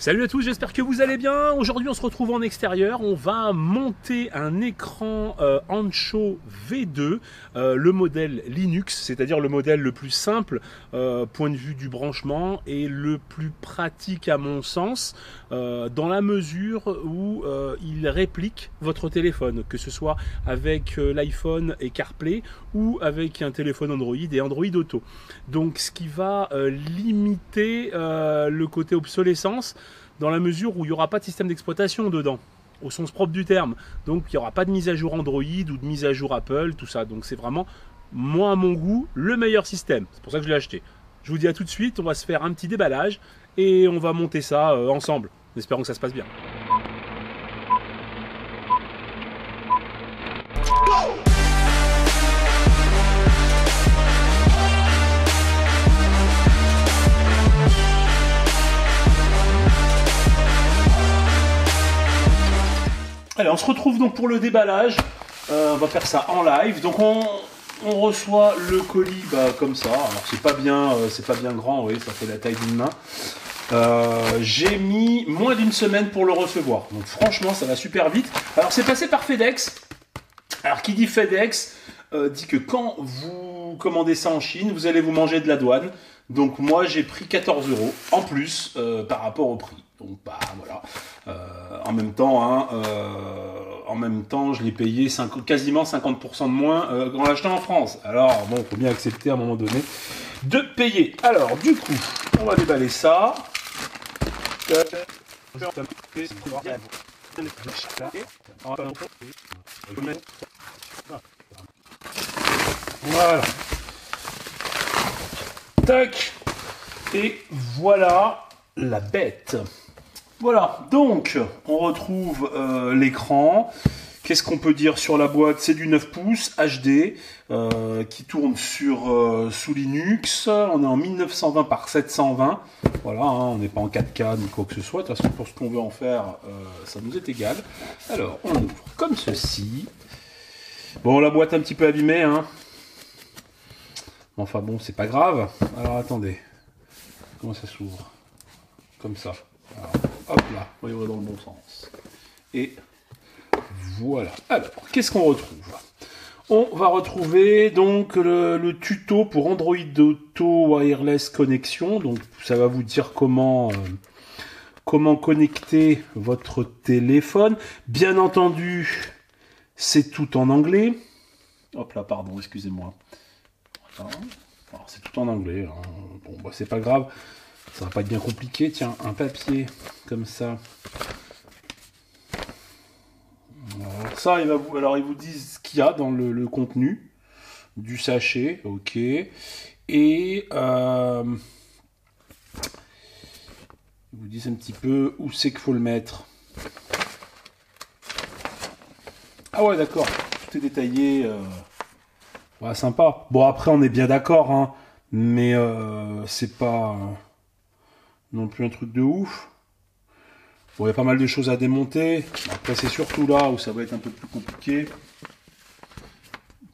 Salut à tous, j'espère que vous allez bien. Aujourd'hui on se retrouve en extérieur, on va monter un écran Ancho V2, le modèle Linux, c'est-à-dire le modèle le plus simple point de vue du branchement et le plus pratique à mon sens, dans la mesure où il réplique votre téléphone, que ce soit avec l'iPhone et CarPlay ou avec un téléphone Android et Android Auto. Donc ce qui va limiter le côté obsolescence, dans la mesure où il n'y aura pas de système d'exploitation dedans, au sens propre du terme. Donc il n'y aura pas de mise à jour Android ou de mise à jour Apple, tout ça. Donc c'est vraiment, moi à mon goût, le meilleur système. C'est pour ça que je l'ai acheté. Je vous dis à tout de suite, on va se faire un petit déballage et on va monter ça ensemble. Espérons que ça se passe bien. Allez, on se retrouve donc pour le déballage. On va faire ça en live. Donc on reçoit le colis comme ça. Alors c'est pas bien grand, oui, ça fait la taille d'une main. J'ai mis moins d'une semaine pour le recevoir. Donc franchement, ça va super vite. Alors c'est passé par FedEx. Alors qui dit FedEx dit que quand vous commandez ça en Chine, vous allez vous manger de la douane. Donc moi j'ai pris 14 € en plus par rapport au prix. Donc voilà. En même temps, je l'ai payé quasiment 50% de moins en l'achetant en France. Alors bon, faut bien accepter à un moment donné de payer. Alors du coup, on va déballer ça. Voilà. Tac. Et voilà la bête. Voilà, donc on retrouve l'écran. Qu'est-ce qu'on peut dire sur la boîte? C'est du 9 pouces HD qui tourne sous Linux. On est en 1920 par 720. Voilà, hein, on n'est pas en 4K ni quoi que ce soit. De toute façon, pour ce qu'on veut en faire, ça nous est égal. Alors, on ouvre comme ceci. Bon, la boîte un petit peu abîmée, hein. Enfin bon, c'est pas grave. Alors attendez, comment ça s'ouvre? Comme ça. Alors, hop là, on va dans le bon sens. Et voilà. Alors, qu'est-ce qu'on retrouve? On va retrouver donc le tuto pour Android Auto Wireless Connection. Donc, ça va vous dire comment connecter votre téléphone. Bien entendu, c'est tout en anglais. Hop là, pardon, excusez-moi. Alors, c'est tout en anglais. Hein. Bon, c'est pas grave. Ça va pas être bien compliqué. Tiens, un papier comme ça. Alors, ça, ils vous disent ce qu'il y a dans le contenu du sachet. Ok. Et ils vous disent un petit peu où c'est qu'il faut le mettre. Ah ouais, d'accord. Tout est détaillé. Ouais, sympa. Bon, après, on est bien d'accord, hein. Mais c'est pas non plus un truc de ouf. Bon, il y a pas mal de choses à démonter. Après, c'est surtout là où ça va être un peu plus compliqué.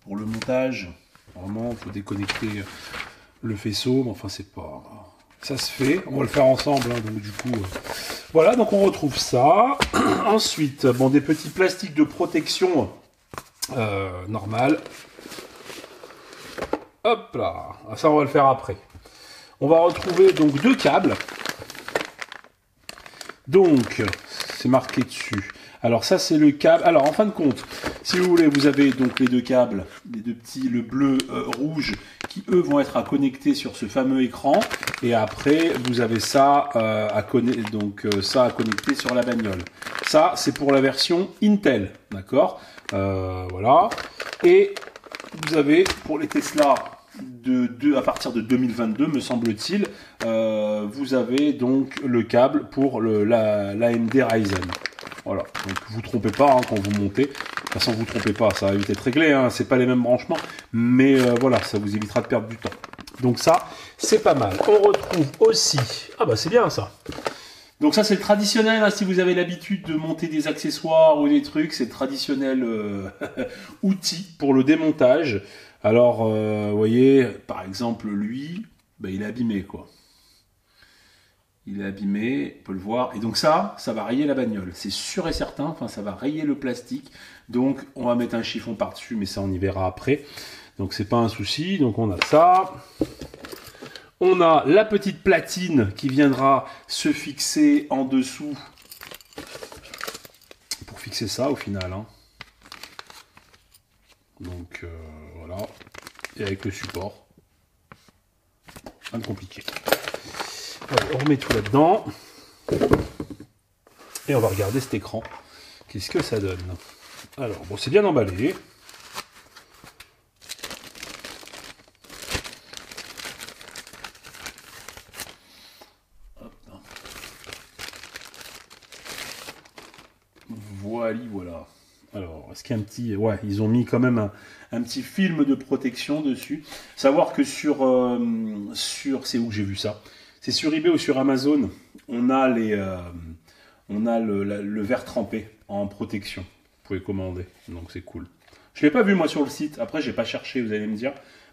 Pour le montage, vraiment, il faut déconnecter le faisceau. Mais enfin, c'est pas... Ça se fait. On va le faire ensemble, hein, donc du coup... Voilà, donc on retrouve ça. Ensuite, bon, des petits plastiques de protection normal. Hop là. Ça, on va le faire après. On va retrouver donc deux câbles. Donc, c'est marqué dessus. Alors ça, c'est le câble. Alors, en fin de compte, si vous voulez, vous avez donc les deux câbles, les deux petits, le bleu, rouge, qui eux vont être à connecter sur ce fameux écran. Et après, vous avez ça à connecter sur la bagnole. Ça, c'est pour la version Intel, d'accord. Voilà. Et vous avez pour les Tesla à partir de 2022, me semble-t-il, vous avez donc le câble pour l'AMD Ryzen. Voilà, donc vous trompez pas hein, quand vous montez. De toute façon, vous trompez pas, ça va vite être réglé. Hein, c'est pas les mêmes branchements, mais voilà, ça vous évitera de perdre du temps. Donc ça, c'est pas mal. On retrouve aussi, ah bah c'est bien ça. Donc ça c'est le traditionnel, hein, si vous avez l'habitude de monter des accessoires ou des trucs, c'est le traditionnel outil pour le démontage. Alors, vous voyez, par exemple, lui, il est abîmé, quoi. Il est abîmé, on peut le voir. Et donc ça va rayer la bagnole. C'est sûr et certain, enfin ça va rayer le plastique. Donc on va mettre un chiffon par-dessus, mais ça on y verra après. Donc c'est pas un souci. Donc on a ça. On a la petite platine qui viendra se fixer en dessous. Pour fixer ça au final. Hein. Donc voilà. Et avec le support. Rien de compliqué. Allez, on remet tout là-dedans. Et on va regarder cet écran. Qu'est-ce que ça donne? Alors, bon, c'est bien emballé. Hop. Voilà. Alors, est-ce qu'il y a un petit... Ouais, ils ont mis quand même un petit film de protection dessus. Savoir que sur c'est où que j'ai vu ça? C'est sur eBay ou sur Amazon, on a le verre trempé en protection. Vous pouvez commander, donc c'est cool. Je l'ai pas vu moi sur le site. Après, j'ai pas cherché, vous allez me dire,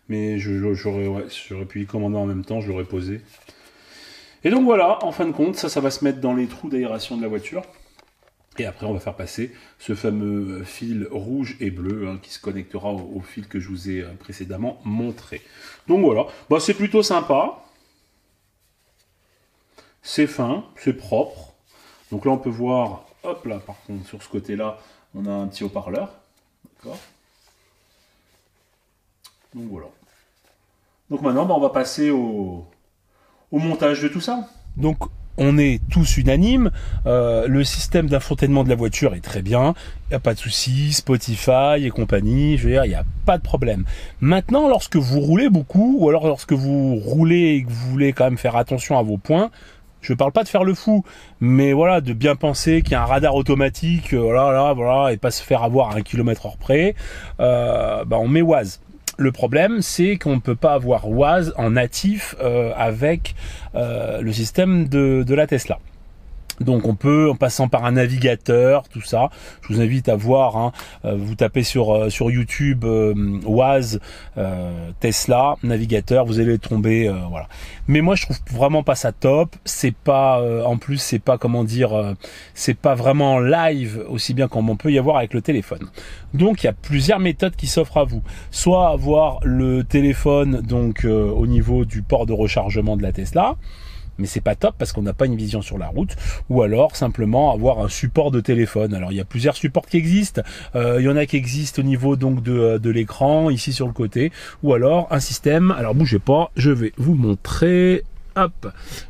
mais j'aurais pu y commander en même temps, je l'aurais posé. Et donc voilà, en fin de compte, ça va se mettre dans les trous d'aération de la voiture. Et après, on va faire passer ce fameux fil rouge et bleu hein, qui se connectera au fil que je vous ai précédemment montré. Donc voilà, bah, c'est plutôt sympa. C'est fin, c'est propre. Donc là, on peut voir, hop là, par contre, sur ce côté-là, on a un petit haut-parleur. D'accord. Donc voilà. Donc maintenant, bah, on va passer au montage de tout ça. Donc, on est tous unanimes. Le système d'infotainment de la voiture est très bien. Il n'y a pas de souci. Spotify et compagnie, je veux dire, il n'y a pas de problème. Maintenant, lorsque vous roulez beaucoup, ou alors lorsque vous roulez et que vous voulez quand même faire attention à vos points, je ne parle pas de faire le fou, mais voilà, de bien penser qu'il y a un radar automatique, voilà, et pas se faire avoir à 1 km/h près, bah on met Waze. Le problème, c'est qu'on ne peut pas avoir Waze en natif avec le système de la Tesla. Donc on peut, en passant par un navigateur, tout ça. Je vous invite à voir, hein, vous tapez sur YouTube Waze Tesla navigateur, vous allez tomber, voilà. Mais moi je trouve vraiment pas ça top. C'est pas, en plus c'est pas comment dire, c'est pas vraiment live aussi bien comme on peut y avoir avec le téléphone. Donc il y a plusieurs méthodes qui s'offrent à vous. Soit avoir le téléphone donc au niveau du port de rechargement de la Tesla. Mais c'est pas top parce qu'on n'a pas une vision sur la route, ou alors simplement avoir un support de téléphone. Alors il y a plusieurs supports qui existent, il y en a qui existent au niveau donc de l'écran, ici sur le côté, ou alors un système, alors bougez pas, je vais vous montrer, hop,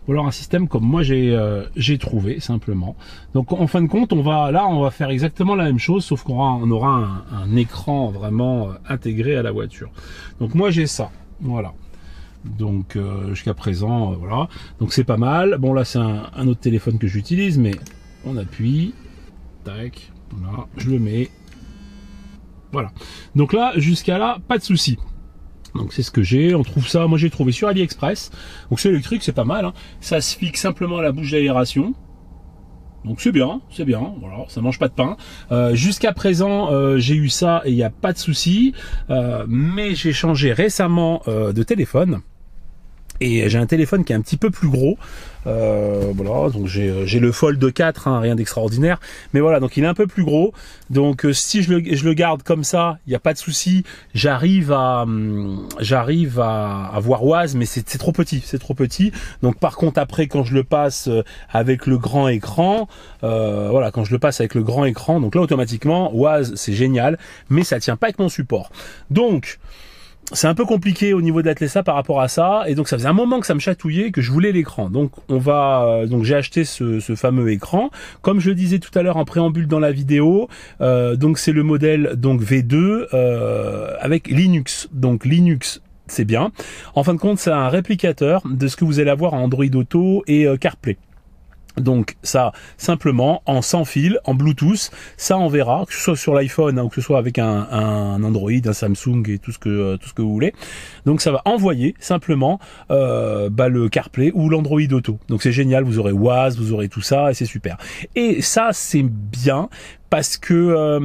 ou alors un système comme moi j'ai trouvé simplement. Donc en fin de compte, on va faire exactement la même chose, sauf qu'on aura un écran vraiment intégré à la voiture. Donc moi j'ai ça, voilà. Donc jusqu'à présent, voilà. Donc c'est pas mal. Bon là c'est un autre téléphone que j'utilise, mais on appuie, tac, voilà, je le mets, voilà. Donc là jusqu'à là, pas de souci. Donc c'est ce que j'ai. On trouve ça, moi j'ai trouvé sur AliExpress. Donc c'est électrique, c'est pas mal. Hein. Ça se fixe simplement à la bouche d'aération. Donc c'est bien, voilà, ça mange pas de pain. Jusqu'à présent, j'ai eu ça et il n'y a pas de souci. Mais j'ai changé récemment de téléphone. Et j'ai un téléphone qui est un petit peu plus gros, voilà, donc j'ai le Fold 4, hein, rien d'extraordinaire, mais voilà, donc il est un peu plus gros, donc si je le garde comme ça, il n'y a pas de souci, j'arrive à voir Waze, mais c'est trop petit, donc par contre après quand je le passe avec le grand écran, voilà, quand je le passe avec le grand écran, donc là automatiquement Waze c'est génial, mais ça tient pas avec mon support, donc c'est un peu compliqué au niveau de la Tesla par rapport à ça, et donc ça faisait un moment que ça me chatouillait, que je voulais l'écran. Donc donc j'ai acheté ce fameux écran, comme je le disais tout à l'heure en préambule dans la vidéo. Donc c'est le modèle donc V2 avec Linux. Donc Linux, c'est bien. En fin de compte, c'est un réplicateur de ce que vous allez avoir en Android Auto et CarPlay. Donc ça, simplement, en sans fil, en Bluetooth, ça on verra, que ce soit sur l'iPhone, hein, ou que ce soit avec un Android, un Samsung et tout ce que vous voulez. Donc ça va envoyer simplement le CarPlay ou l'Android Auto. Donc c'est génial, vous aurez Waze, vous aurez tout ça et c'est super. Et ça c'est bien parce que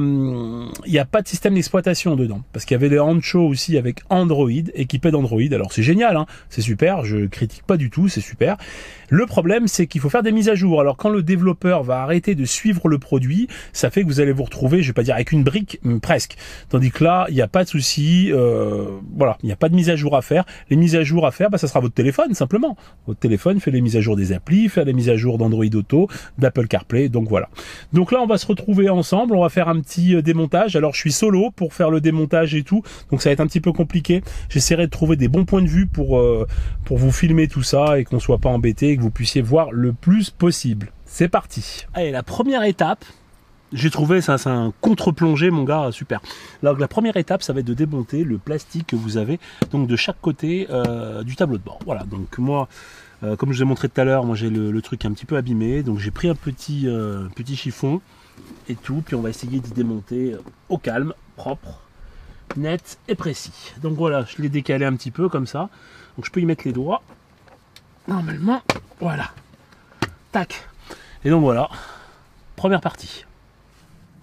il n'y a pas de système d'exploitation dedans. Parce qu'il y avait des Ancho aussi avec Android, équipés d'Android. Alors c'est génial, hein, c'est super, je critique pas du tout, c'est super. Le problème, c'est qu'il faut faire des mises à jour. Alors quand le développeur va arrêter de suivre le produit, ça fait que vous allez vous retrouver, je vais pas dire avec une brique, mais presque. Tandis que là, il n'y a pas de souci, voilà, il n'y a pas de mise à jour à faire. Les mises à jour à faire, bah, ça sera votre téléphone simplement. Votre téléphone fait les mises à jour des applis, fait les mises à jour d'Android Auto, d'Apple CarPlay, donc voilà. Donc là, on va se retrouver ensemble, on va faire un petit démontage. Alors je suis solo pour faire le démontage et tout, donc ça va être un petit peu compliqué. J'essaierai de trouver des bons points de vue pour vous filmer tout ça et qu'on soit pas embêté, que vous puissiez voir le plus possible. C'est parti. Allez, la première étape, j'ai trouvé ça, c'est un contre-plongée, mon gars, super. Alors la première étape, ça va être de démonter le plastique que vous avez donc de chaque côté du tableau de bord. Voilà, donc moi, comme je vous ai montré tout à l'heure, moi j'ai le truc un petit peu abîmé, donc j'ai pris un petit chiffon et tout, puis on va essayer d'y démonter au calme, propre, net et précis. Donc voilà, je l'ai décalé un petit peu comme ça, donc je peux y mettre les doigts. Normalement, voilà. Tac. Et donc voilà, première partie.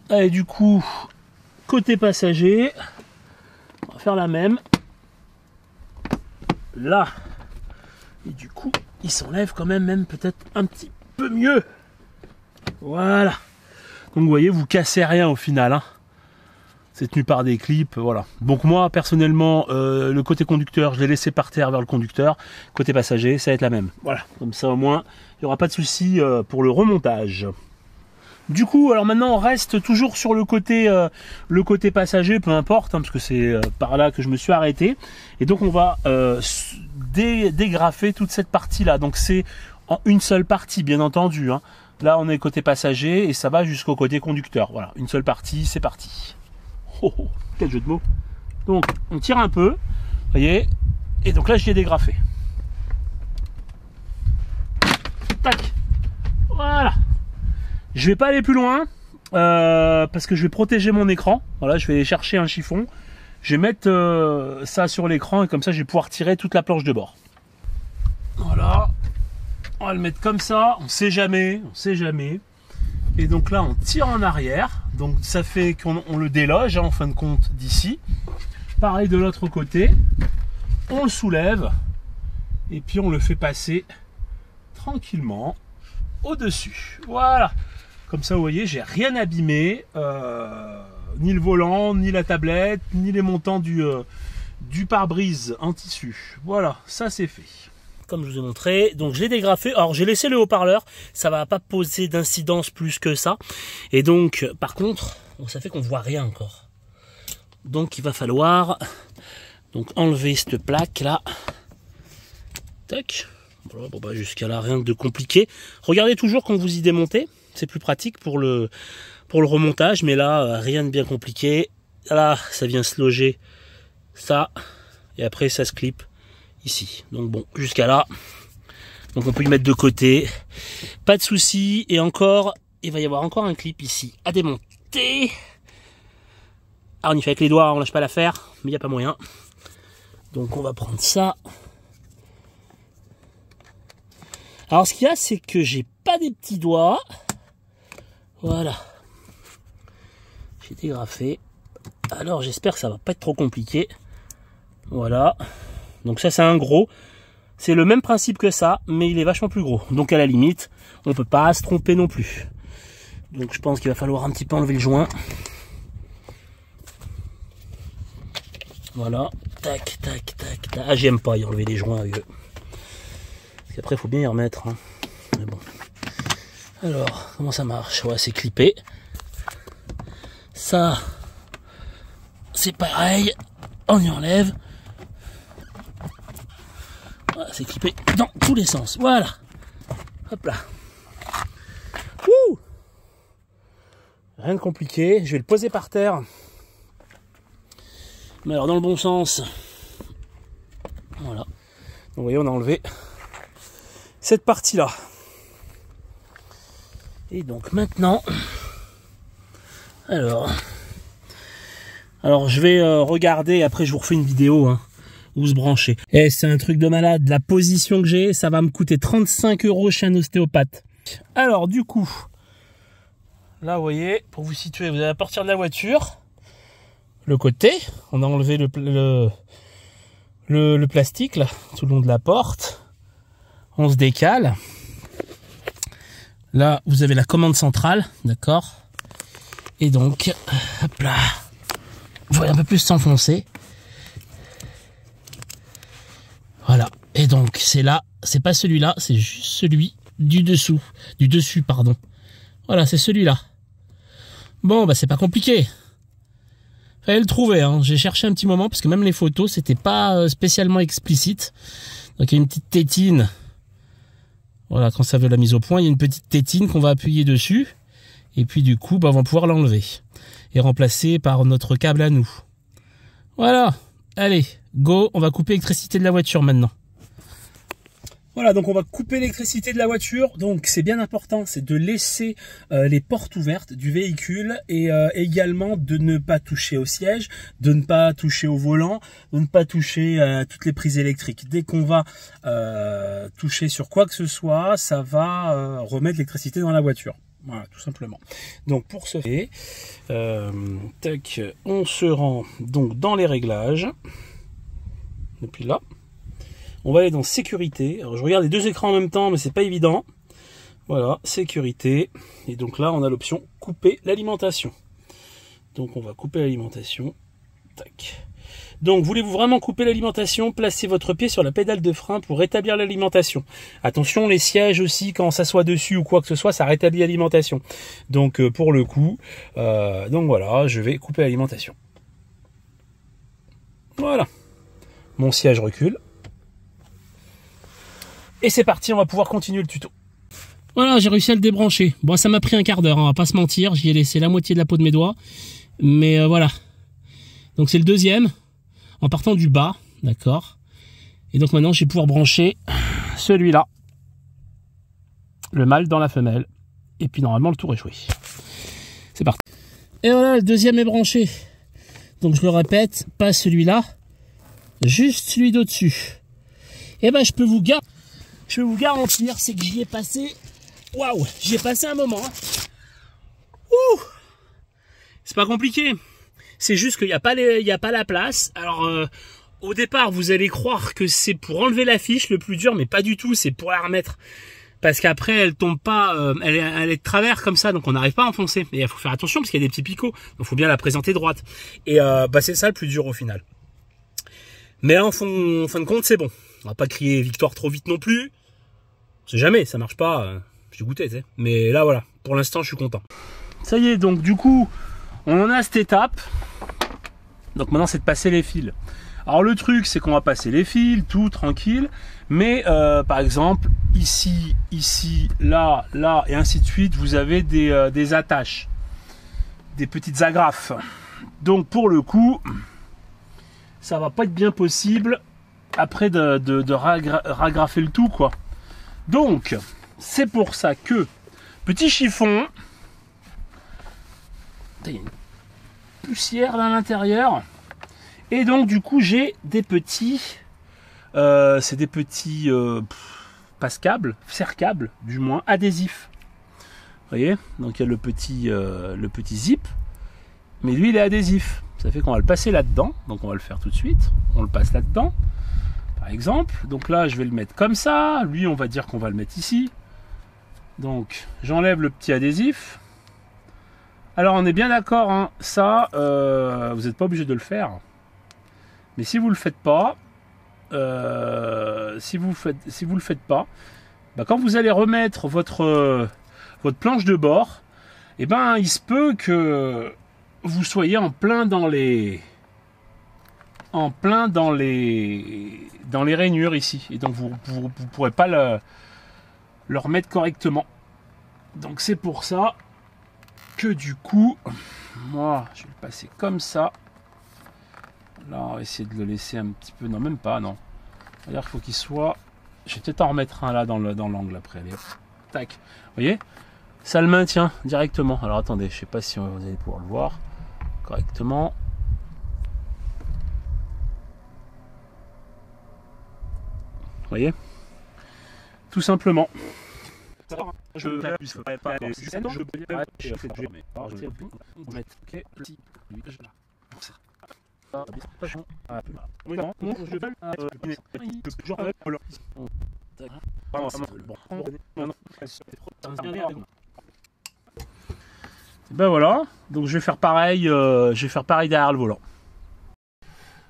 Allez, du coup, côté passager, on va faire la même. Là. Et du coup, il s'enlève quand même peut-être un petit peu mieux. Voilà. Donc vous voyez, vous cassez rien au final, hein. C'est tenu par des clips, voilà. Donc moi, personnellement, le côté conducteur, je l'ai laissé par terre vers le conducteur. Côté passager, ça va être la même. Voilà, comme ça au moins, il n'y aura pas de souci pour le remontage. Du coup, alors maintenant, on reste toujours sur le côté passager, peu importe, hein, parce que c'est par là que je me suis arrêté. Et donc, on va dégrafer toute cette partie-là. Donc, c'est en une seule partie, bien entendu, hein. Là, on est côté passager et ça va jusqu'au côté conducteur. Voilà, une seule partie, c'est parti. Oh, oh, quel jeu de mots. Donc on tire un peu, vous voyez, et donc là j'y ai dégrafé. Tac. Voilà. Je vais pas aller plus loin parce que je vais protéger mon écran. Voilà, je vais chercher un chiffon, je vais mettre ça sur l'écran et comme ça je vais pouvoir tirer toute la planche de bord. Voilà, on va le mettre comme ça, on sait jamais, on sait jamais. Et donc là, on tire en arrière. Donc ça fait qu'on le déloge, hein, en fin de compte, d'ici. Pareil de l'autre côté. On le soulève. Et puis on le fait passer tranquillement au-dessus. Voilà. Comme ça, vous voyez, j'ai rien abîmé. Ni le volant, ni la tablette, ni les montants du pare-brise en tissu. Voilà, ça c'est fait. Comme je vous ai montré, donc je l'ai dégrafé. Alors j'ai laissé le haut-parleur, ça va pas poser d'incidence plus que ça. Et donc, par contre, ça fait qu'on voit rien encore. Donc il va falloir donc enlever cette plaque là. Tac. Voilà, bon bah jusqu'à là rien de compliqué. Regardez toujours quand vous y démontez, c'est plus pratique pour le remontage, mais là rien de bien compliqué. Là, ça vient se loger ça, et après ça se clip ici. Donc bon, jusqu'à là. Donc on peut y mettre de côté. Pas de souci. Et encore, il va y avoir encore un clip ici à démonter. Ah, on y fait avec les doigts, on lâche pas l'affaire, mais il n'y a pas moyen. Donc on va prendre ça. Alors ce qu'il y a, c'est que j'ai pas des petits doigts. Voilà. J'ai dégrafé. Alors j'espère que ça va pas être trop compliqué. Voilà. Donc ça c'est un gros, c'est le même principe que ça, mais il est vachement plus gros. Donc à la limite, on peut pas se tromper non plus. Donc je pense qu'il va falloir un petit peu enlever le joint. Voilà, tac, tac, tac, tac. Ah, j'aime pas y enlever les joints, vieux. Parce qu'après il faut bien y remettre, hein. Mais bon. Alors, comment ça marche? Ouais, c'est clippé. Ça, c'est pareil, on y enlève. Voilà, c'est clippé dans tous les sens. Voilà. Hop là. Ouh. Rien de compliqué. Je vais le poser par terre. Mais alors dans le bon sens. Voilà. Donc vous voyez, on a enlevé cette partie-là. Et donc maintenant, alors je vais regarder. Après, je vous refais une vidéo. Hein. Où se brancher. Et c'est un truc de malade. La position que j'ai, ça va me coûter 35 € chez un ostéopathe. Alors du coup, Là, vous voyez, pour vous situer, vous allez partir de la voiture. Le côté, on a enlevé le plastique là, tout le long de la porte. On se décale. Là, vous avez la commande centrale, d'accord. Et donc, hop là, vous voyez un peu plus s'enfoncer. Voilà. Et donc, c'est là, c'est pas celui-là, c'est juste celui du dessus, pardon. Voilà, c'est celui-là. Bon, bah c'est pas compliqué. Fallait le trouver, hein. J'ai cherché un petit moment parce que même les photos, c'était pas spécialement explicite. Donc il y a une petite tétine. Voilà, quand ça veut la mise au point, il y a une petite tétine qu'on va appuyer dessus. Et puis du coup, bah, on va pouvoir l'enlever. Et remplacer par notre câble à nous. Voilà. Allez, go, on va couper l'électricité de la voiture maintenant. Voilà, donc on va couper l'électricité de la voiture. Donc c'est bien important, c'est de laisser les portes ouvertes du véhicule et également de ne pas toucher au siège, de ne pas toucher au volant, de ne pas toucher toutes les prises électriques. Dès qu'on va toucher sur quoi que ce soit, ça va remettre l'électricité dans la voiture. Voilà, tout simplement. Donc pour ce fait, tac, on se rend donc dans les réglages. Depuis là. On va aller dans sécurité. Alors je regarde les deux écrans en même temps, mais c'est pas évident. Voilà, sécurité. Et donc là, on a l'option couper l'alimentation. Donc on va couper l'alimentation. Tac. Donc voulez-vous vraiment couper l'alimentation? Placez votre pied sur la pédale de frein pour rétablir l'alimentation. Attention, les sièges aussi, quand on s'assoit dessus ou quoi que ce soit, ça rétablit l'alimentation. Donc pour le coup, donc voilà, je vais couper l'alimentation. Voilà. Mon siège recule. Et c'est parti, on va pouvoir continuer le tuto. Voilà, j'ai réussi à le débrancher. Bon, ça m'a pris un quart d'heure, hein, on va pas se mentir. J'y ai laissé la moitié de la peau de mes doigts. Mais voilà. Donc c'est le deuxième, en partant du bas, d'accord. Et donc maintenant, je vais pouvoir brancher celui-là. Le mâle dans la femelle. Et puis normalement, le tour est joué. C'est parti. Et voilà, le deuxième est branché. Donc je le répète, pas celui-là, juste celui d'au-dessus. Et ben je peux vous garantir, c'est que j'y ai passé, waouh, j'y ai passé un moment. Hein. Ouh, c'est pas compliqué. C'est juste qu'il n'y a pas la place. Alors au départ, vous allez croire que c'est pour enlever la fiche le plus dur, mais pas du tout. C'est pour la remettre. Parce qu'après, elle tombe pas, elle est de travers comme ça, donc on n'arrive pas à enfoncer. Et il faut faire attention parce qu'il y a des petits picots, donc il faut bien la présenter droite. Et bah c'est ça le plus dur au final. Mais en fin de compte, c'est bon. On va pas crier victoire trop vite non plus. C'est jamais, ça marche pas. J'ai goûté, tu sais. Mais là, voilà. Pour l'instant, je suis content. Ça y est, donc du coup, on en a cette étape. Donc maintenant, c'est de passer les fils. Alors le truc, c'est qu'on va passer les fils, tout tranquille. Mais par exemple, ici, là, là, et ainsi de suite, vous avez des attaches. Des petites agrafes. Donc pour le coup, ça va pas être bien possible après de ragrafer le tout, quoi. Donc, c'est pour ça que, petit chiffon, il y a une poussière là à l'intérieur, et donc du coup j'ai des petits, c'est des petits passe-câbles, serre-câbles, du moins adhésifs. Vous voyez, donc il y a le petit zip, mais lui il est adhésif. Ça fait qu'on va le passer là-dedans, donc on va le faire tout de suite. On le passe là-dedans, par exemple. Donc là, je vais le mettre comme ça. Lui, on va dire qu'on va le mettre ici. Donc, j'enlève le petit adhésif. Alors, on est bien d'accord, hein, ça, vous n'êtes pas obligé de le faire. Mais si vous ne le faites pas, si vous le faites pas, bah, quand vous allez remettre votre planche de bord, eh ben, il se peut que vous soyez en plein dans les rainures ici, et donc vous pourrez pas le remettre correctement. Donc c'est pour ça que du coup, moi je vais le passer comme ça. Là on va essayer de le laisser un petit peu, non même pas, non. C'est-à-dire qu'il faut qu'il soit, je vais peut-être en remettre un là dans l'angle après. Allez, tac, vous voyez, ça le maintient directement. Alors attendez, je sais pas si vous allez pouvoir le voir correctement. Vous voyez, tout simplement. je vais plus pas je vais ben voilà, donc je vais faire pareil, derrière le volant.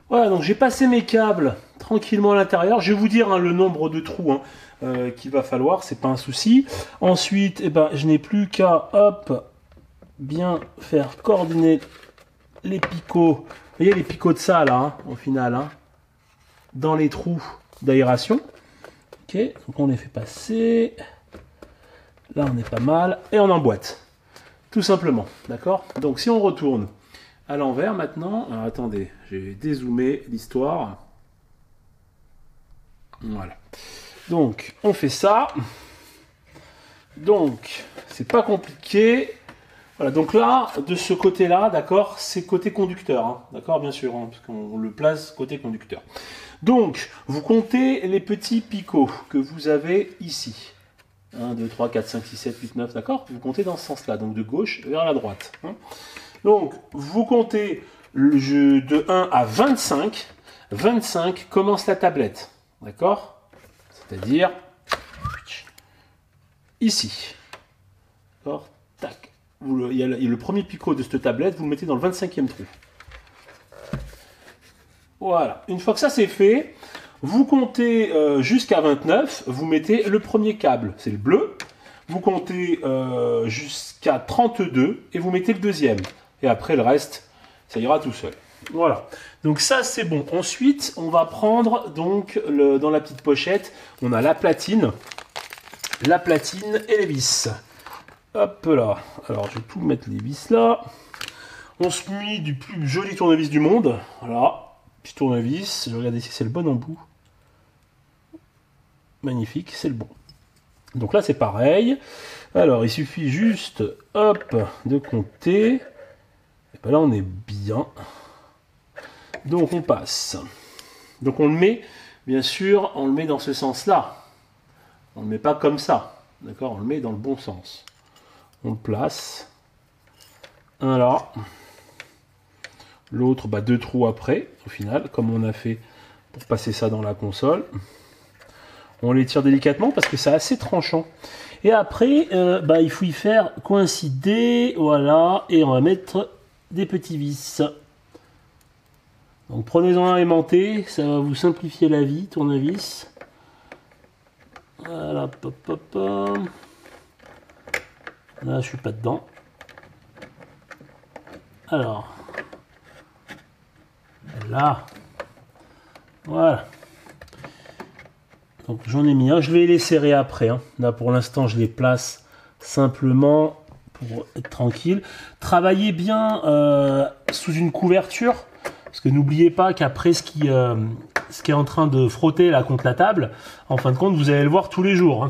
Voilà, donc j'ai passé mes câbles tranquillement à l'intérieur. Je vais vous dire le nombre de trous qu'il va falloir, c'est pas un souci. Ensuite, eh ben, je n'ai plus qu'à bien faire coordonner les picots. Vous voyez les picots de ça là, au final, dans les trous d'aération. Ok, donc on les fait passer. Là, on est pas mal et on emboîte, tout simplement. D'accord. Donc si on retourne à l'envers maintenant, alors attendez, j'ai dézoomé l'histoire. Voilà. Donc on fait ça. Donc c'est pas compliqué. Voilà, donc là, de ce côté-là, d'accord, c'est côté conducteur, d'accord, bien sûr, parce qu'on le place côté conducteur. Donc, vous comptez les petits picots que vous avez ici. 1, 2, 3, 4, 5, 6, 7, 8, 9, d'accord. Vous comptez dans ce sens-là, donc de gauche vers la droite. Donc, vous comptez de 1 à 25. 25 commence la tablette, d'accord. C'est-à-dire ici. D'accord. Tac. Il y a le premier picot de cette tablette, vous le mettez dans le 25e trou. Voilà. Une fois que ça c'est fait, vous comptez jusqu'à 29, vous mettez le premier câble, c'est le bleu. Vous comptez jusqu'à 32 et vous mettez le deuxième. Et après le reste, ça ira tout seul. Voilà. Donc ça c'est bon. Ensuite, on va prendre donc dans la petite pochette, on a la platine et les vis. Hop là. Alors je vais tout mettre les vis là. On se mue du plus joli tournevis du monde. Voilà. Petit tournevis. Je vais regarder si c'est le bon embout. Magnifique, c'est le bon. Donc là c'est pareil. Alors il suffit juste hop de compter. Et ben là on est bien. Donc on passe. Donc on le met, bien sûr, on le met dans ce sens-là. On ne le met pas comme ça. D'accord, on le met dans le bon sens. On le place. Un là. L'autre, deux trous après, au final, comme on a fait pour passer ça dans la console. On les tire délicatement parce que c'est assez tranchant. Et après, il faut y faire coïncider. Voilà. Et on va mettre des petits vis. Donc prenez-en un aimanté. Ça va vous simplifier la vie, tournevis. Voilà. Pop, pop, pop. Là, je suis pas dedans. Alors. Là. Voilà. Donc j'en ai mis un. Je vais les serrer après. Là, pour l'instant, je les place simplement pour être tranquille. Travaillez bien sous une couverture. Parce que n'oubliez pas qu'après, ce qui est en train de frotter là contre la table, en fin de compte, vous allez le voir tous les jours.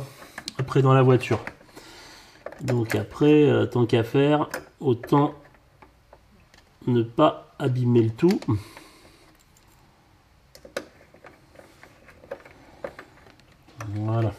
Après, dans la voiture. Donc après, tant qu'à faire, autant ne pas abîmer le tout. Voilà.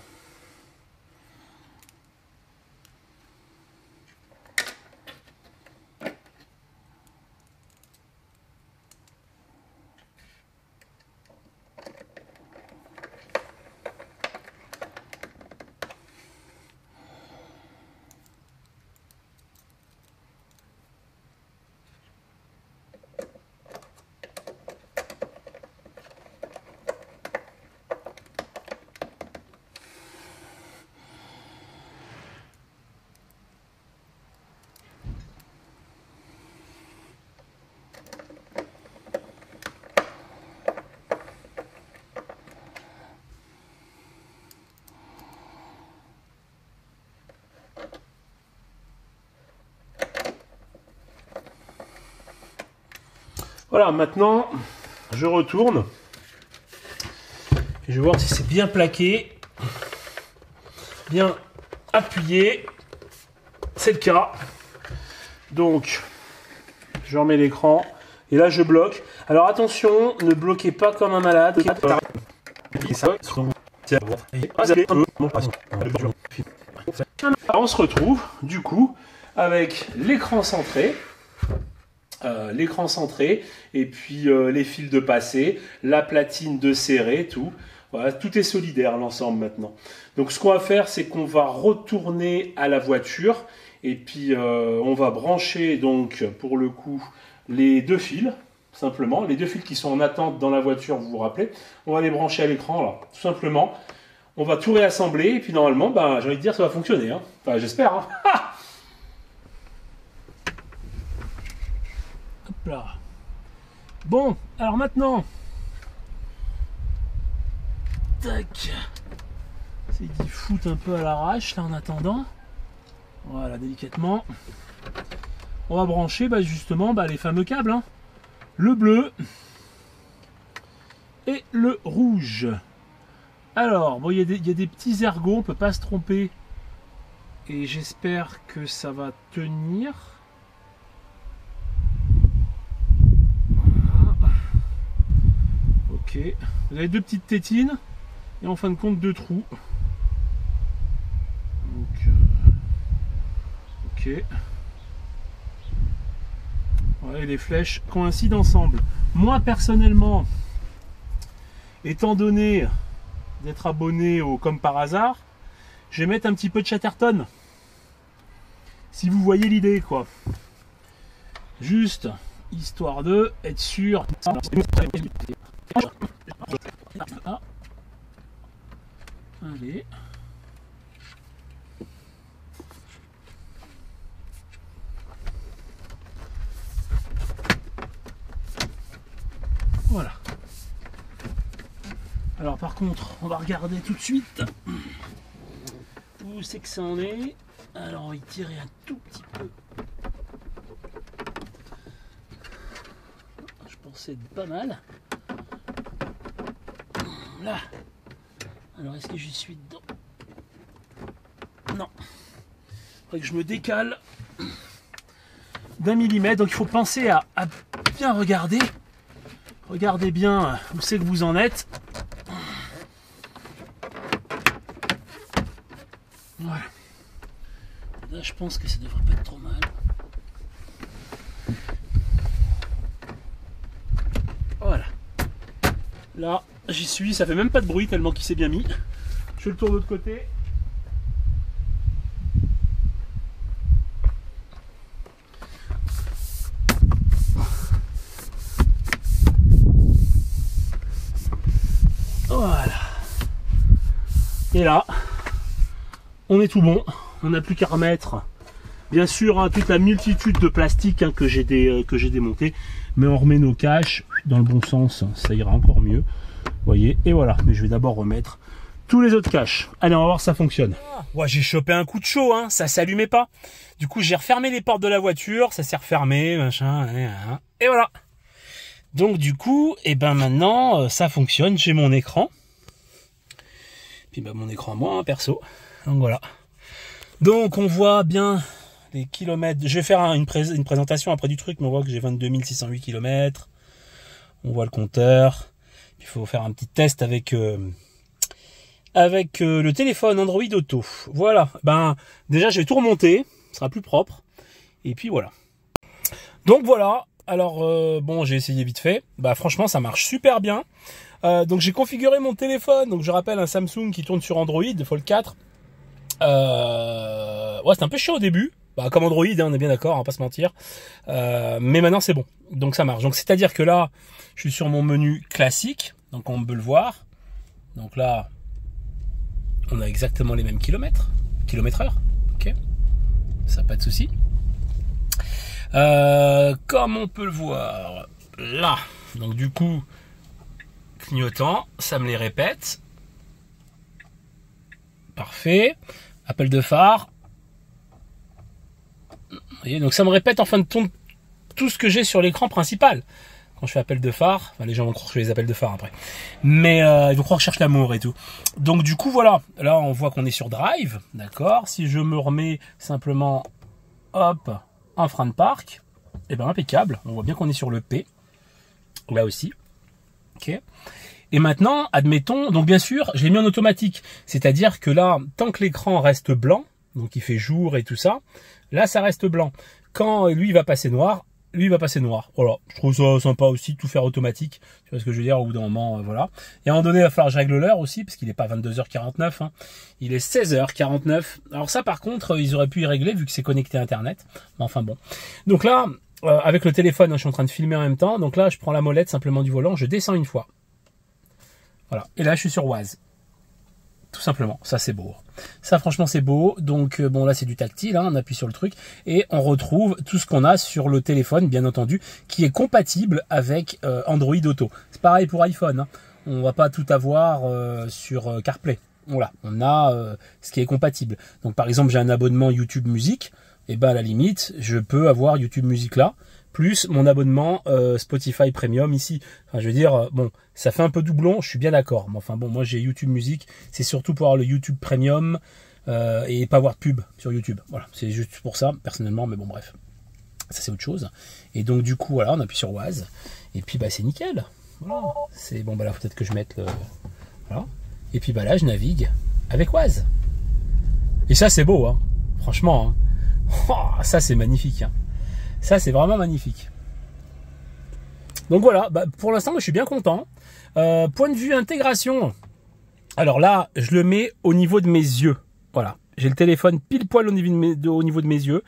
Voilà, maintenant, je retourne. Et je vais voir si c'est bien plaqué, bien appuyé. C'est le cas. Donc, je remets l'écran. Et là, je bloque. Alors attention, ne bloquez pas comme un malade. On se retrouve du coup avec l'écran centré. Et puis les fils de passé, la platine de serré, tout. Voilà, tout est solidaire l'ensemble maintenant. Donc ce qu'on va faire, c'est qu'on va retourner à la voiture et puis on va brancher donc pour le coup les deux fils, simplement. Les deux fils qui sont en attente dans la voiture, vous vous rappelez. On va les brancher à l'écran là, tout simplement. On va tout réassembler et puis normalement, j'ai envie de dire ça va fonctionner. Hein. Enfin, j'espère. Hein. Là. Bon, alors maintenant, tac, c'est qu'il fout un peu à l'arrache là en attendant. Voilà, délicatement. On va brancher justement les fameux câbles, hein. Le bleu et le rouge. Alors, bon, il y a des petits ergots, on peut pas se tromper. Et j'espère que ça va tenir. Ok, vous avez deux petites tétines et en fin de compte deux trous. Donc, ok. Ouais, les flèches coïncident ensemble. Moi personnellement, étant donné d'être abonné au Comme par hasard, je vais mettre un petit peu de Chatterton. Si vous voyez l'idée, quoi. Juste histoire de être sûr. Ah. Allez. Voilà. Alors par contre, on va regarder tout de suite où c'est que ça en est. Alors on va y tirer un tout petit peu. Je pensais pas mal. Là. Alors est-ce que j'y suis dedans? Non. Il faudrait que je me décale d'1 millimètre. Donc il faut penser à bien regarder. Regardez bien où c'est que vous en êtes. Voilà. Là je pense que ça devrait pas être trop mal. Voilà. Là, j'y suis, ça fait même pas de bruit tellement qu'il s'est bien mis. Je fais le tour de l'autre côté. Voilà. Et là, on est tout bon. On n'a plus qu'à remettre, bien sûr, hein, toute la multitude de plastique que j'ai démonté. Mais on remet nos caches dans le bon sens, ça ira encore mieux. Vous voyez, et voilà. Mais je vais d'abord remettre tous les autres caches. Allez, on va voir si ça fonctionne. Ouais, j'ai chopé un coup de chaud, hein, ça s'allumait pas. Du coup, j'ai refermé les portes de la voiture, ça s'est refermé, machin, et voilà. Donc du coup, et maintenant, ça fonctionne, j'ai mon écran. Puis mon écran à moi, hein, perso. Donc voilà. Donc on voit bien les kilomètres. Je vais faire une présentation après du truc, mais on voit que j'ai 22 608 km. On voit le compteur. Il faut faire un petit test avec le téléphone Android Auto. Voilà. Déjà je vais tout remonter, ce sera plus propre. Et puis voilà. Donc voilà. Alors bon, j'ai essayé vite fait. Franchement, ça marche super bien. Donc j'ai configuré mon téléphone. Donc je rappelle un Samsung qui tourne sur Android Fold 4. Ouais, c'est un peu chaud au début. Comme Android, hein, on est bien d'accord, on va pas se mentir. Mais maintenant c'est bon. Donc ça marche. Donc c'est-à-dire que là, je suis sur mon menu classique. Donc on peut le voir. Donc là, on a exactement les mêmes kilomètres/heure. Ok. Ça pas de souci. Comme on peut le voir là, donc du coup clignotant, ça me les répète. Parfait. Appel de phare. Vous voyez, donc ça me répète en fin de compte tout ce que j'ai sur l'écran principal. Quand je fais appel de phare, les gens vont croire que je fais les appels de phare après. Mais ils vont croire que je cherche l'amour et tout. Donc du coup voilà, là on voit qu'on est sur Drive, d'accord. Si je me remets simplement, hop, en frein de parc, et impeccable. On voit bien qu'on est sur le P, là aussi. Ok. Et maintenant, admettons, donc bien sûr, je l'ai mis en automatique. C'est-à-dire que là, tant que l'écran reste blanc, donc il fait jour et tout ça. Là, ça reste blanc. Quand lui, il va passer noir, lui, il va passer noir. Voilà, je trouve ça sympa aussi de tout faire automatique. Tu vois ce que je veux dire, au bout d'un moment, voilà. Et à un moment donné, il va falloir que je règle l'heure aussi, parce qu'il n'est pas 22h49, hein. Il est 16h49. Alors ça, par contre, ils auraient pu y régler, vu que c'est connecté à Internet. Mais enfin bon. Donc là, avec le téléphone, hein, je suis en train de filmer en même temps. Donc là, je prends la molette simplement du volant, je descends une fois. Voilà. Et là, je suis sur Waze. Tout simplement, ça c'est beau. Ça franchement c'est beau. Donc bon, là c'est du tactile, hein, on appuie sur le truc et on retrouve tout ce qu'on a sur le téléphone, bien entendu, qui est compatible avec Android Auto. C'est pareil pour iPhone, hein. On va pas tout avoir sur CarPlay. Voilà, on a ce qui est compatible. Donc par exemple, j'ai un abonnement YouTube Musique, et ben à la limite, je peux avoir YouTube Musique là, plus mon abonnement Spotify Premium ici. Enfin, je veux dire, bon, ça fait un peu doublon, je suis bien d'accord. Mais enfin bon, moi j'ai YouTube Musique, c'est surtout pour avoir le YouTube Premium et pas avoir de pub sur YouTube. Voilà, c'est juste pour ça, personnellement, mais bon, bref. Ça c'est autre chose. Et donc du coup, voilà, on appuie sur Waze, et puis bah c'est nickel. Voilà. C'est bon, bah là, faut peut-être que je mette le... Voilà. Et puis bah là, je navigue avec Waze. Et ça c'est beau, hein. Franchement, hein. Oh, ça c'est magnifique, hein. Ça c'est vraiment magnifique. Donc voilà, bah, pour l'instant moi je suis bien content. Point de vue intégration, alors là je le mets au niveau de mes yeux. Voilà, j'ai le téléphone pile poil au niveau de mes yeux,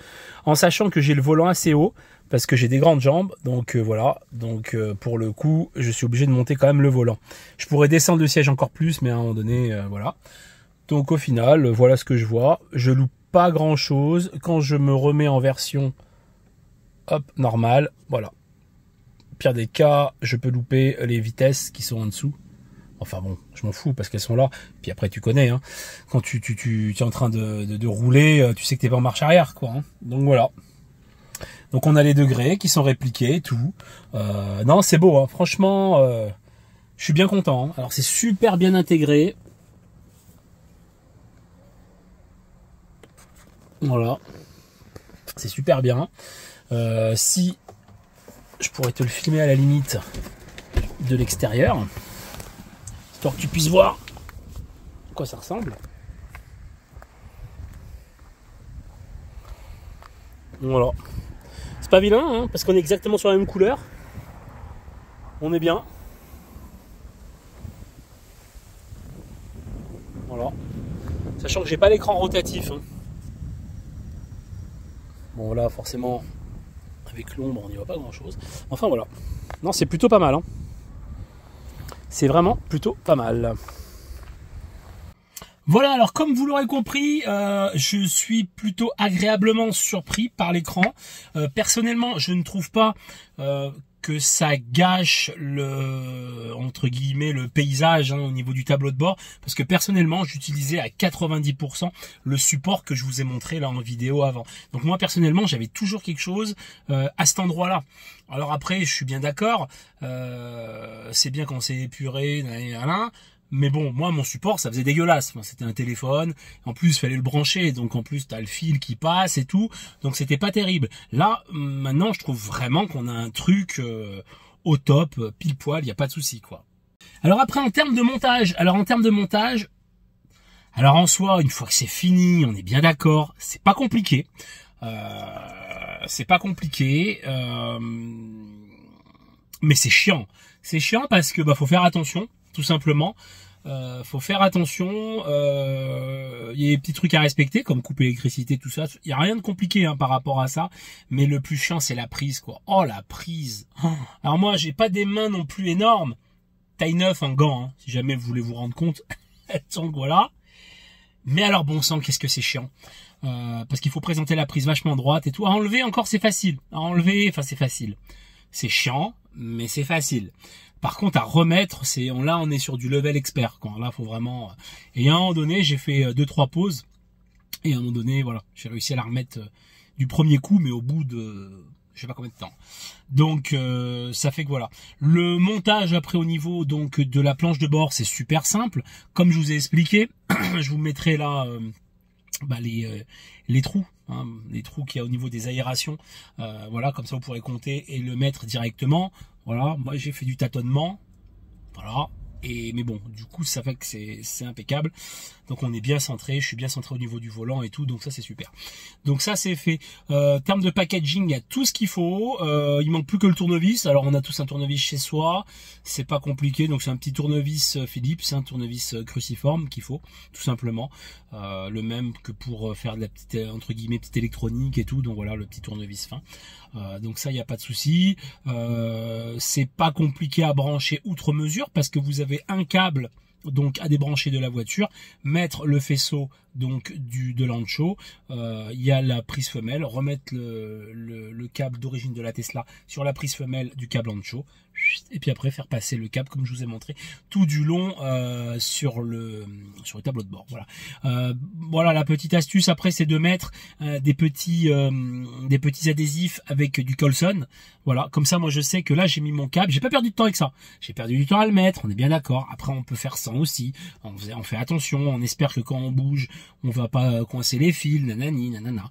en sachant que j'ai le volant assez haut parce que j'ai des grandes jambes. Donc voilà, donc pour le coup je suis obligé de monter quand même le volant. Je pourrais descendre le siège encore plus, mais à un moment donné voilà. Donc au final voilà ce que je vois. Je loupe pas grand chose quand je me remets en version hop, normal, voilà. Pire des cas, je peux louper les vitesses qui sont en dessous. Enfin bon, je m'en fous parce qu'elles sont là. Puis après, tu connais, hein. Quand tu es en train de rouler, tu sais que t'es pas en marche arrière, quoi. Hein. Donc voilà. Donc on a les degrés qui sont répliqués, tout. Non, c'est beau, hein. Franchement, je suis bien content. Hein. Alors c'est super bien intégré. Voilà. C'est super bien. Si je pourrais te le filmer à la limite de l'extérieur, histoire que tu puisses voir à quoi ça ressemble. Voilà. C'est pas vilain, hein, parce qu'on est exactement sur la même couleur. On est bien. Voilà. Sachant que j'ai pas l'écran rotatif. Hein. Bon là forcément avec l'ombre on n'y voit pas grand chose. Enfin voilà. Non, c'est plutôt pas mal. Hein. C'est vraiment plutôt pas mal. Voilà, alors comme vous l'aurez compris, je suis plutôt agréablement surpris par l'écran. Personnellement, je ne trouve pas que ça gâche le, entre guillemets, le paysage, hein, au niveau du tableau de bord, parce que personnellement j'utilisais à 90% le support que je vous ai montré là en vidéo avant. Donc moi personnellement j'avais toujours quelque chose à cet endroit là. Alors après je suis bien d'accord, c'est bien quand c'est épuré, mais bon, moi, mon support, ça faisait dégueulasse. Enfin, c'était un téléphone. En plus, il fallait le brancher. Donc, en plus, t'as le fil qui passe et tout. Donc, c'était pas terrible. Là, maintenant, je trouve vraiment qu'on a un truc au top, pile poil. Il n'y a pas de souci, quoi. Alors après, en termes de montage. Alors en soi, une fois que c'est fini, on est bien d'accord. C'est pas compliqué. Mais c'est chiant. C'est chiant parce que faut faire attention. Tout simplement, faut faire attention. Il y a des petits trucs à respecter, comme couper l'électricité, tout ça. Il y a rien de compliqué hein, par rapport à ça, mais le plus chiant c'est la prise, quoi. Oh la prise. Alors moi, j'ai pas des mains non plus énormes. Taille 9 en gants, hein, si jamais vous voulez vous rendre compte. Donc voilà. Mais alors bon sang, qu'est-ce que c'est chiant. Parce qu'il faut présenter la prise vachement droite et tout. À enlever encore, c'est facile. À enlever, enfin c'est facile. C'est chiant, mais c'est facile. Par contre, à remettre, là, on est sur du level expert. Quand là, faut vraiment. Et à un moment donné, j'ai fait 2-3 pauses. Et à un moment donné, voilà, j'ai réussi à la remettre du premier coup, mais au bout de, je sais pas combien de temps. Donc, ça fait que voilà. Le montage après au niveau donc de la planche de bord, c'est super simple. Comme je vous ai expliqué, je vous mettrai là les trous. Hein, les trous qu'il y a au niveau des aérations, voilà, comme ça vous pourrez compter et le mettre directement. Voilà, moi j'ai fait du tâtonnement, voilà, mais bon, du coup, ça fait que c'est impeccable. Donc on est bien centré, je suis bien centré au niveau du volant et tout, donc ça c'est super. Donc ça c'est fait. Terme de packaging, il y a tout ce qu'il faut. Il manque plus que le tournevis. Alors on a tous un tournevis chez soi, c'est pas compliqué. Donc c'est un petit tournevis Philips, un tournevis cruciforme qu'il faut, tout simplement. Le même que pour faire de la petite, entre guillemets, petite électronique et tout. Donc voilà, le petit tournevis fin. Donc ça, il n'y a pas de souci. C'est pas compliqué à brancher outre mesure parce que vous avez un câble donc à débrancher de la voiture, mettre le faisceau donc de l'ancho, il y a la prise femelle, remettre le câble d'origine de la Tesla sur la prise femelle du câble ancho, et puis après faire passer le câble comme je vous ai montré tout du long sur le tableau de bord. Voilà, voilà la petite astuce après, c'est de mettre des petits adhésifs avec du Colson. Voilà, comme ça moi je sais que là j'ai mis mon câble, j'ai pas perdu de temps avec ça, j'ai perdu du temps à le mettre, on est bien d'accord. Après on peut faire sans aussi, on fait attention, on espère que quand on bouge on va pas coincer les fils, nanani nanana.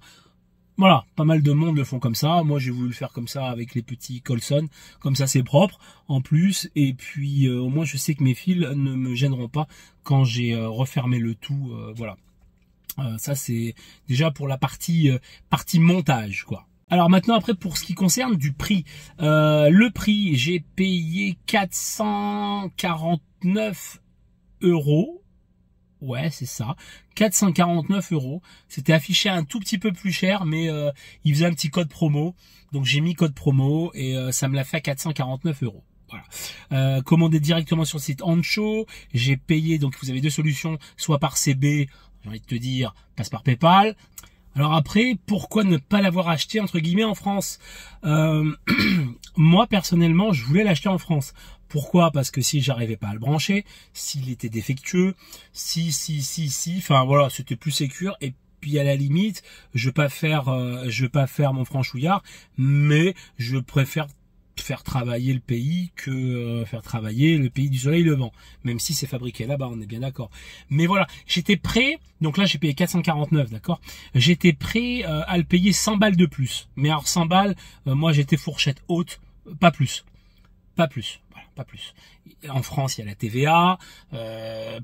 Voilà, pas mal de monde le font comme ça. Moi, j'ai voulu le faire comme ça avec les petits Colson. Comme ça, c'est propre en plus. Et puis, au moins, je sais que mes fils ne me gêneront pas quand j'ai refermé le tout. Voilà. Ça, c'est déjà pour la partie montage, quoi. Alors maintenant, après, pour ce qui concerne du prix. Le prix, j'ai payé 449 €. Ouais, c'est ça. 449 €. C'était affiché un tout petit peu plus cher, mais il faisait un petit code promo. Donc j'ai mis code promo et ça me l'a fait à 449 €. Voilà. Commandé directement sur le site Ancho. J'ai payé, donc vous avez deux solutions, soit par CB, j'ai envie de te dire, passe par PayPal. Alors après, pourquoi ne pas l'avoir acheté entre guillemets en France? Moi personnellement, je voulais l'acheter en France. Pourquoi? Parce que si j'arrivais pas à le brancher, s'il était défectueux, enfin voilà, c'était plus sécure. Et puis à la limite, je veux pas faire mon franchouillard, mais je préfère faire travailler le pays que faire travailler le pays du soleil levant, même si c'est fabriqué là-bas, on est bien d'accord. Mais voilà, j'étais prêt, donc là j'ai payé 449, d'accord, j'étais prêt à le payer 100 balles de plus, mais alors 100 balles, moi j'étais fourchette haute, pas plus, voilà, pas plus. En France il y a la TVA,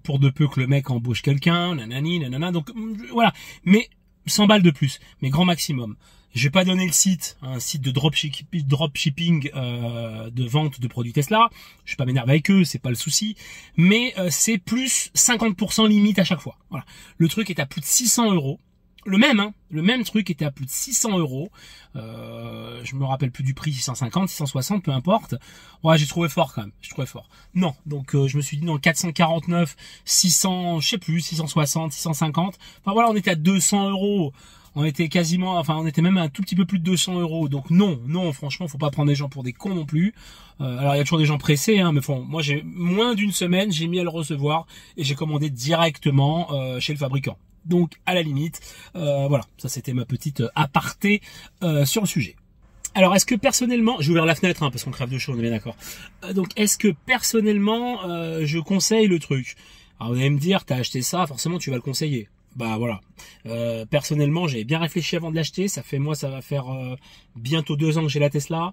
pour de peu que le mec embauche quelqu'un, nanani, nanana, donc voilà, mais 100 balles de plus, mais grand maximum. Je vais pas donner le site, un site de dropshipping de vente de produits Tesla. Je vais pas m'énerver avec eux, c'est pas le souci. Mais c'est plus 50% limite à chaque fois. Voilà. Le truc est à plus de 600 €. Le même truc était à plus de 600 €. Je me rappelle plus du prix, 650, 660, peu importe. Ouais, j'ai trouvé fort quand même. J'ai trouvé fort. Non, donc je me suis dit non, 449, 600, je sais plus, 660, 650. Enfin voilà, on était à 200 €. On était quasiment, enfin on était même un tout petit peu plus de 200 €. Donc non, franchement, faut pas prendre des gens pour des cons non plus. Alors il y a toujours des gens pressés, hein, mais bon, moi j'ai moins d'une semaine, j'ai mis à le recevoir et j'ai commandé directement chez le fabricant. Donc à la limite, voilà, ça c'était ma petite aparté sur le sujet. Alors est-ce que personnellement, j'ai ouvert la fenêtre hein, parce qu'on crève de chaud, on est bien d'accord. Donc est-ce que personnellement je conseille le truc? Alors vous allez me dire, t'as acheté ça, forcément tu vas le conseiller. Bah voilà. Personnellement, j'ai bien réfléchi avant de l'acheter. Ça va faire bientôt 2 ans que j'ai la Tesla.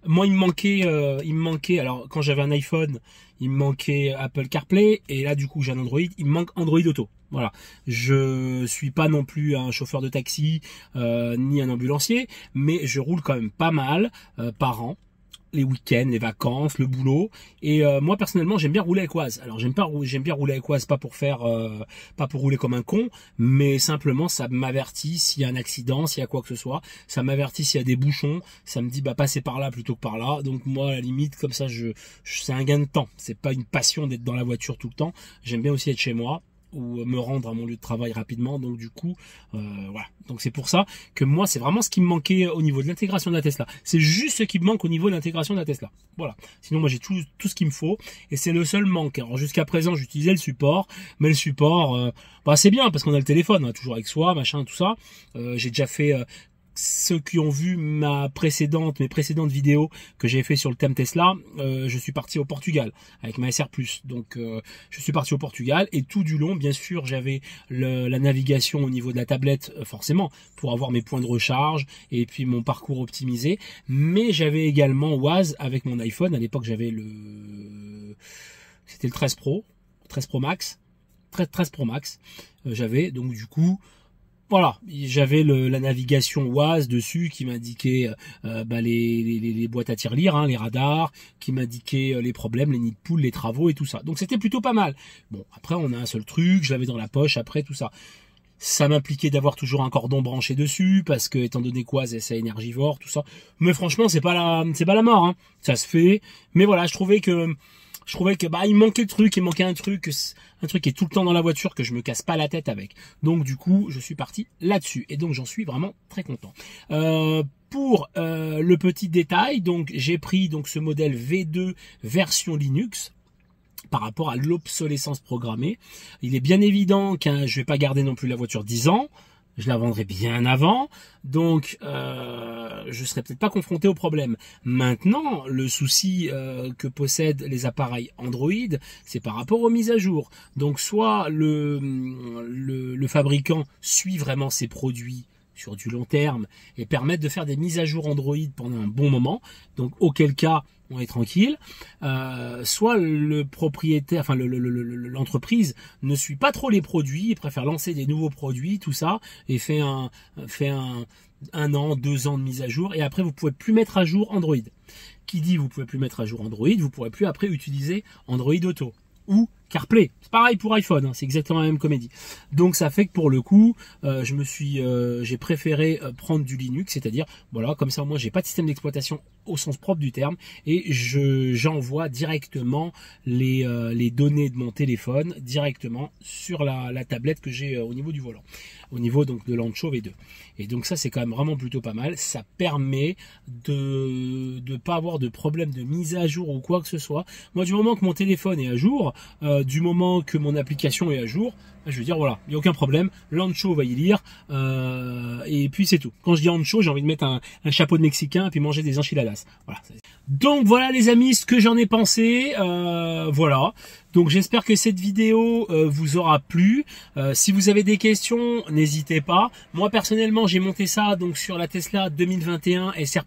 Moi, il me manquait. Alors, quand j'avais un iPhone, il me manquait Apple CarPlay, et là, du coup, j'ai un Android. Il me manque Android Auto. Voilà. Je suis pas non plus un chauffeur de taxi ni un ambulancier, mais je roule quand même pas mal par an. Les week-ends, les vacances, le boulot, et moi personnellement j'aime bien rouler avec Waze. Alors j'aime bien rouler avec Waze, pas pour rouler comme un con, mais simplement ça m'avertit s'il y a un accident, s'il y a quoi que ce soit, ça m'avertit s'il y a des bouchons, ça me dit bah passez par là plutôt que par là. Donc moi à la limite comme ça c'est un gain de temps, c'est pas une passion d'être dans la voiture tout le temps. J'aime bien aussi être chez moi ou me rendre à mon lieu de travail rapidement, donc du coup voilà, donc c'est pour ça que moi c'est vraiment ce qui me manquait au niveau de l'intégration de la Tesla, c'est juste ce qui me manque au niveau de l'intégration de la Tesla, voilà, sinon moi j'ai tout ce qu'il me faut et c'est le seul manque. Alors jusqu'à présent j'utilisais le support, mais le support bah c'est bien parce qu'on a le téléphone hein, toujours avec soi, machin, tout ça. J'ai déjà fait ceux qui ont vu mes précédentes vidéos que j'ai fait sur le thème Tesla, je suis parti au Portugal avec ma SR+. Donc je suis parti au Portugal et tout du long, bien sûr, j'avais la navigation au niveau de la tablette, forcément, pour avoir mes points de recharge et puis mon parcours optimisé. Mais j'avais également Waze avec mon iPhone. À l'époque, j'avais le c'était le 13 Pro Max, 13 Pro Max. J'avais donc du coup, voilà, j'avais la navigation WASD dessus qui m'indiquait les boîtes à tirelire, hein, les radars, qui m'indiquait les problèmes, les nids de poules, les travaux et tout ça. Donc c'était plutôt pas mal. Bon, après on a un seul truc, je l'avais dans la poche après tout ça. Ça m'impliquait d'avoir toujours un cordon branché dessus parce que étant donné qu'Oise c'est énergivore, tout ça. Mais franchement c'est pas la mort, hein. Ça se fait. Mais voilà, je trouvais que il manquait le truc, il manquait un truc qui est tout le temps dans la voiture, que je me casse pas la tête avec. Donc du coup, je suis parti là-dessus et donc j'en suis vraiment très content. Pour le petit détail, donc j'ai pris donc ce modèle V2 version Linux par rapport à l'obsolescence programmée. Il est bien évident que je vais pas garder non plus la voiture 10 ans. Je la vendrai bien avant, donc je serai peut-être pas confronté au problème. Maintenant, le souci que possèdent les appareils Android, c'est par rapport aux mises à jour. Donc soit le fabricant suit vraiment ses produits sur du long terme et permettre de faire des mises à jour Android pendant un bon moment, donc auquel cas on est tranquille, soit le propriétaire, enfin l'entreprise ne suit pas trop les produits, il préfère lancer des nouveaux produits, tout ça, et fait un an, 2 ans de mise à jour, et après vous pouvez plus mettre à jour Android. Qui dit vous pouvez plus mettre à jour Android, vous pourrez plus après utiliser Android Auto ou CarPlay. C'est pareil pour iPhone, hein, c'est exactement la même comédie. Donc ça fait que pour le coup, j'ai préféré prendre du Linux, c'est-à-dire voilà, comme ça au moins j'ai pas de système d'exploitation au sens propre du terme et j'envoie directement les données de mon téléphone directement sur la tablette que j'ai au niveau du volant, au niveau donc de l'Ancho V2. Et donc ça c'est quand même vraiment plutôt pas mal. Ça permet de pas avoir de problème de mise à jour ou quoi que ce soit. Moi du moment que mon téléphone est à jour, du moment que mon application est à jour, je veux dire voilà, il n'y a aucun problème, l'Ancho va y lire et puis c'est tout. Quand je dis Ancho, j'ai envie de mettre un chapeau de Mexicain et puis manger des enchiladas. Voilà. Donc voilà les amis, ce que j'en ai pensé, voilà. Donc j'espère que cette vidéo vous aura plu. Si vous avez des questions, n'hésitez pas. Moi personnellement, j'ai monté ça donc sur la Tesla 2021 SR+,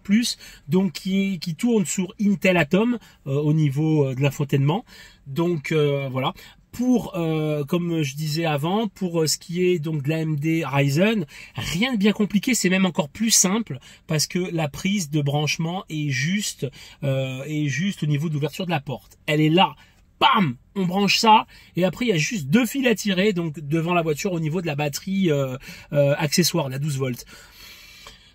donc qui tourne sur Intel Atom au niveau de l'infotainment. Donc voilà. Pour, comme je disais avant, pour ce qui est donc de l'AMD Ryzen, rien de bien compliqué, c'est même encore plus simple parce que la prise de branchement est juste au niveau de l'ouverture de la porte. Elle est là, bam, on branche ça et après il y a juste 2 fils à tirer donc devant la voiture au niveau de la batterie accessoire, la 12 volts.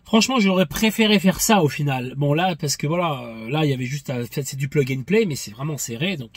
Franchement, j'aurais préféré faire ça au final. Bon là, parce que voilà, là il y avait juste c'est du plug and play, mais c'est vraiment serré, donc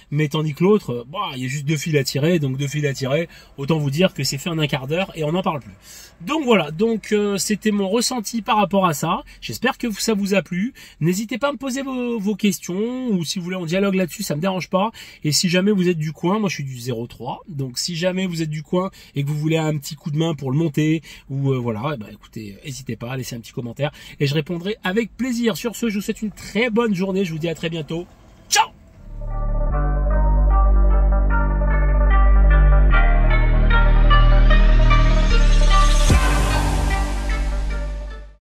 mais tandis que l'autre, il y a juste 2 fils à tirer, donc 2 fils à tirer. Autant vous dire que c'est fait en un quart d'heure et on n'en parle plus. Donc voilà, donc c'était mon ressenti par rapport à ça. J'espère que ça vous a plu. N'hésitez pas à me poser vos questions ou si vous voulez on dialogue là-dessus, ça me dérange pas. Et si jamais vous êtes du coin, moi je suis du 03, donc si jamais vous êtes du coin et que vous voulez un petit coup de main pour le monter ou voilà, écoutez. N'hésitez pas à laisser un petit commentaire et je répondrai avec plaisir. Sur ce, je vous souhaite une très bonne journée. Je vous dis à très bientôt.